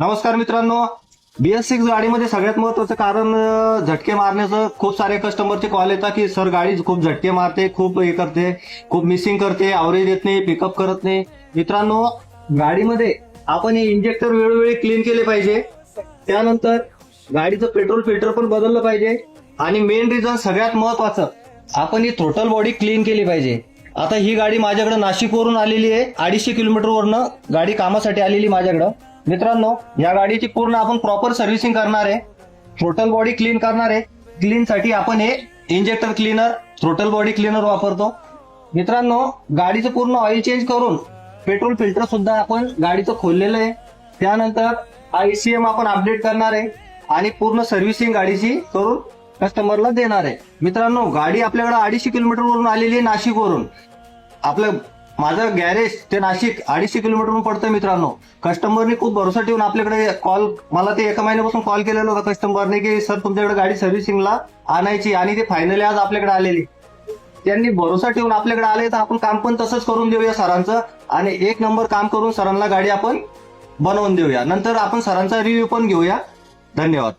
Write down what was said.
नमस्कार मित्रांनो, BS6 गाडीमध्ये सगळ्यात महत्वाचं कारण झटके मारण्याचं. खूप सारे कस्टमरचे कॉल येतात की सर गाडी खूप झटके मारते, खूप हे करते, खूप मिसिंग करते, ॲव्हरेज देत नाही, पिकअप करत नाही. मित्रांनो, गाडीमध्ये आपण हे इंजेक्टर वेळोवेळी क्लीन केले पाहिजे. त्यानंतर गाडीचं पेट्रोल फिल्टर पण बदललं पाहिजे. आणि मेन रिझन सगळ्यात महत्वाचं, आपण ही थ्रोटल बॉडी क्लीन केली पाहिजे. आता ही गाडी माझ्याकडे नाशिकवरून आलेली आहे. 250 किलोमीटरवरनं गाडी कामासाठी आलेली माझ्याकडं. मित्रांनो, या गाडीची पूर्ण आपण प्रॉपर सर्व्हिसिंग करणार आहे, थ्रोटल बॉडी क्लीन करणार आहे. क्लीन साठी आपण हे injector cleaner, throttle body cleaner वापरतो. मित्रांनो, गाडीचं पूर्ण ऑइल चेंज करून पेट्रोल फिल्टर सुद्धा आपण गाडीचं खोललेलं आहे. त्यानंतर ICM आपण अपडेट करणार आहे आणि पूर्ण सर्व्हिसिंग गाडीची करून कस्टमरला देणार आहे. मित्रांनो, गाडी आपल्याकडे 250 किलोमीटरवरून आलेली आहे नाशिकवरून. आपलं माझं गॅरेज ते नाशिक 250 किलोमीटरवरून पडतं. मित्रांनो, कस्टमरने खूप भरोसा ठेवून आपल्याकडे मला ते एका महिन्यापासून कॉल केलेला होता कस्टमरने की सर तुमच्याकडे गाडी सर्व्हिसिंगला आणायची, आणि ते फायनली आज आपल्याकडे आलेली. त्यांनी भरोसा ठेवून आपल्याकडे आले तर आपण काम पण तसंच करून देऊया सरांचं, आणि 1 नंबर काम करून सरांना गाडी आपण बनवून देऊया. नंतर आपण सरांचा रिव्ह्यू पण घेऊया. धन्यवाद.